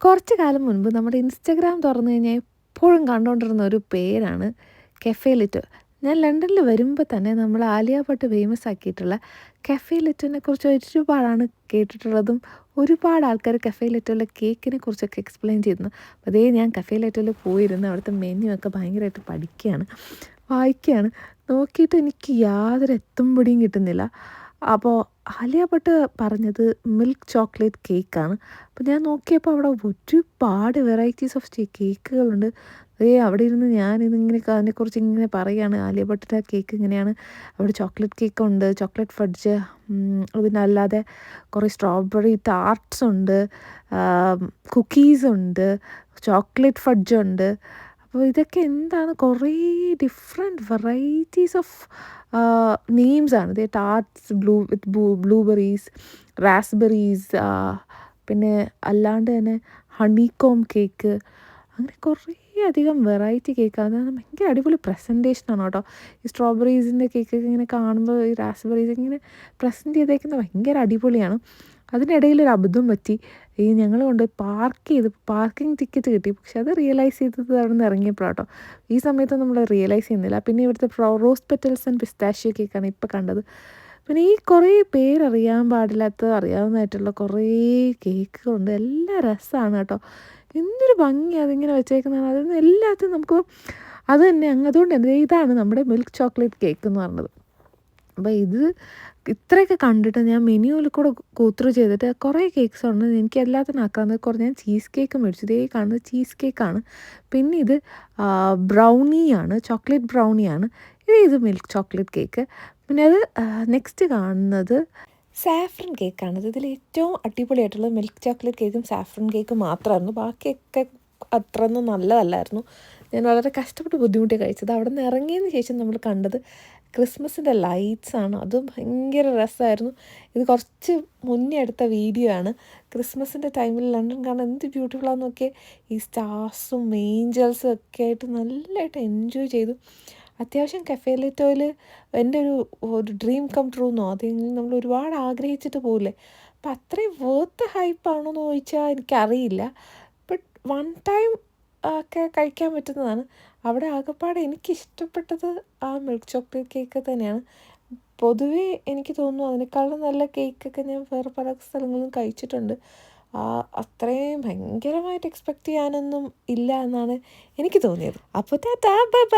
കുറച്ച് കാലം മുൻപ് നമ്മുടെ ഇൻസ്റ്റഗ്രാം തുറന്നു കഴിഞ്ഞാൽ എപ്പോഴും കണ്ടുകൊണ്ടിരുന്ന ഒരു പേരാണ് കെഫേ ലിറ്റോ. ഞാൻ ലണ്ടനിൽ വരുമ്പോൾ തന്നെ നമ്മൾ ആലിയ ഭട്ട് ഫേമസ് ആക്കിയിട്ടുള്ള കെഫേ ലിറ്റോനെ കുറിച്ച് ഒരുപാടാണ് കേട്ടിട്ടുള്ളതും ഒരുപാട് ആൾക്കാർ കെഫേ ലിറ്റോയിലെ കേക്കിനെ കുറിച്ചൊക്കെ എക്സ്പ്ലെയിൻ ചെയ്യുന്നു. അപ്പോൾ അതേ ഞാൻ കെഫേ ലിറ്റോയിൽ പോയിരുന്ന് അവിടുത്തെ മെനു ഒക്കെ ഭയങ്കരമായിട്ട് പഠിക്കുകയാണ്, വായിക്കുകയാണ്. നോക്കിയിട്ട് എനിക്ക് യാതൊരു എത്തും പിടിയും കിട്ടുന്നില്ല. അപ്പോൾ ആലിയ ഭട്ട് പറഞ്ഞത് മിൽക്ക് ചോക്ലേറ്റ് കേക്കാണ്. അപ്പോൾ ഞാൻ നോക്കിയപ്പോൾ അവിടെ ഒരുപാട് വെറൈറ്റീസ് ഓഫ് കേക്കുകളുണ്ട്. അവിടെ ഇരുന്ന് ഞാനിതിങ്ങനെ അതിനെക്കുറിച്ച് ഇങ്ങനെ പറയുകയാണ്. ആലിയ ഭട്ടിൻ്റെ കേക്ക് ഇങ്ങനെയാണ്, അവിടെ ചോക്ലേറ്റ് കേക്കുണ്ട്, ചോക്ലേറ്റ് ഫഡ്ജ്, അതിനല്ലാതെ കുറേ സ്ട്രോബെറി ടാർട്ട്സ് ഉണ്ട്, കുക്കീസുണ്ട്, ചോക്ലേറ്റ് ഫഡ്ജുണ്ട്. അപ്പോൾ ഇതൊക്കെ എന്താണ്, കുറേ ഡിഫറെൻറ്റ് വെറൈറ്റീസ് ഓഫ് നെയിംസാണ്. ഇത് ടാർട്ട്സ്, ബ്ലൂബെറീസ്, റാസ്ബെറീസ്, പിന്നെ അല്ലാണ്ട് തന്നെ ഹണികോം കേക്ക്, അങ്ങനെ കുറേ അധികം വെറൈറ്റി കേക്കാണ്. ഭയങ്കര അടിപൊളി പ്രസൻറ്റേഷനാണ് കേട്ടോ. ഈ സ്ട്രോബെറീസിൻ്റെ കേക്കൊക്കെ ഇങ്ങനെ കാണുമ്പോൾ ഈ റാസ്ബെറീസ് ഇങ്ങനെ പ്രസൻറ്റ് ചെയ്തേക്കുന്നത് ഭയങ്കര അടിപൊളിയാണ്. അതിനിടയിൽ ഒരു അബദ്ധം പറ്റി. ഞങ്ങൾ കൊണ്ട് പാർക്കിംഗ് ടിക്കറ്റ് കിട്ടി, പക്ഷെ അത് റിയലൈസ് ചെയ്തത് അവിടെ നിന്ന് ഇറങ്ങിയപ്പോഴാണ് കേട്ടോ. ഈ സമയത്ത് നമ്മൾ റിയലൈസ് ചെയ്യുന്നില്ല. പിന്നെ ഇവിടുത്തെ റോസ് പെറ്റൽസ് ആൻഡ് പിസ്താഷ്യോ കേക്കാണ് ഇപ്പോൾ കണ്ടത്. പിന്നെ ഈ കുറേ പേരറിയാൻ പാടില്ലാത്ത അറിയാവുന്നതായിട്ടുള്ള കുറേ കേക്കുകളുണ്ട്. എല്ലാം രസമാണ് കേട്ടോ. എന്തൊരു ഭംഗിയാണ് അതിങ്ങനെ വെച്ചേക്കുന്നതാണ്. അതിൽ എല്ലാത്തിനും നമുക്ക് അത് തന്നെ അതുകൊണ്ട് തന്നെ ഇതാണ് നമ്മുടെ മിൽക്ക് ചോക്ലേറ്റ് കേക്ക് എന്ന് പറഞ്ഞത്. അപ്പോൾ ഇത് ഇത്രയൊക്കെ കണ്ടിട്ട് ഞാൻ മെനുവിൽ കൂടെ ഗോത്രൂ ചെയ്തിട്ട് കുറേ കേക്ക്സ് ഉണ്ട്. എനിക്ക് എല്ലാത്തിനും ആക്കാവുന്നത് കുറേ ഞാൻ ചീസ് കേക്ക് മേടിച്ചു. ഇതേ കാണുന്നത് ചീസ് കേക്കാണ്. പിന്നെ ഇത് ബ്രൗണിയാണ്, ചോക്ലേറ്റ് ബ്രൗണിയാണ്. ഇത് മിൽക്ക് ചോക്ലേറ്റ് കേക്ക്. പിന്നെ അത് നെക്സ്റ്റ് കാണുന്നത് സാഫ്രൻ കേക്കാണ്. ഇതിൽ ഏറ്റവും അടിപൊളിയായിട്ടുള്ളത് മിൽക്ക് ചോക്ലേറ്റ് കേക്കും സാഫ്രൻ കേക്കും മാത്രമായിരുന്നു. ബാക്കിയൊക്കെ അത്രയൊന്നും നല്ലതല്ലായിരുന്നു. ഞാൻ വളരെ കഷ്ടപ്പെട്ട് ബുദ്ധിമുട്ടി കഴിച്ചത്. അവിടെ നിന്ന് ഇറങ്ങിയതിന് ശേഷം നമ്മൾ കണ്ടത് ക്രിസ്മസിൻ്റെ ലൈറ്റ്സാണ്. അതും ഭയങ്കര രസമായിരുന്നു. ഇത് കുറച്ച് മുന്നേ എടുത്ത വീഡിയോ ആണ്. ക്രിസ്മസിൻ്റെ ടൈമിൽ ലണ്ടൻ കാണാൻ എന്ത് ബ്യൂട്ടിഫുള്ളാന്ന് നോക്കിയാൽ. ഈ സ്റ്റാർസും ഏഞ്ചൽസും ഒക്കെ ആയിട്ട് നല്ലതായിട്ട് എൻജോയ് ചെയ്തു. അത്യാവശ്യം കെഫേ ലിറ്റോയിൽ എൻ്റെ ഒരു ഡ്രീം കം ട്രൂ എന്നോ അതെങ്കിലും നമ്മൾ ഒരുപാട് ആഗ്രഹിച്ചിട്ട് പോകില്ലേ. അപ്പം അത്രയും വേർത്ത് ഹൈപ്പാണോ എന്ന് ചോദിച്ചാൽ എനിക്കറിയില്ല. ബട്ട് വൺ ടൈം ഒക്കെ കഴിക്കാൻ പറ്റുന്നതാണ്. അവിടെ ആകെപ്പാടെ എനിക്കിഷ്ടപ്പെട്ടത് ആ മിൽക്ക് ചോക്ലേറ്റ് കേക്ക് തന്നെയാണ്. പൊതുവേ എനിക്ക് തോന്നുന്നു അതിനേക്കാളും നല്ല കേക്കൊക്കെ ഞാൻ വേറെ പല സ്ഥലങ്ങളിലും കഴിച്ചിട്ടുണ്ട്. അത്രയും ഭയങ്കരമായിട്ട് എക്സ്പെക്റ്റ് ചെയ്യാനൊന്നും ഇല്ല എന്നാണ് എനിക്ക് തോന്നിയത്. അപ്പോൾ ടാറ്റാ, ബൈ ബൈ.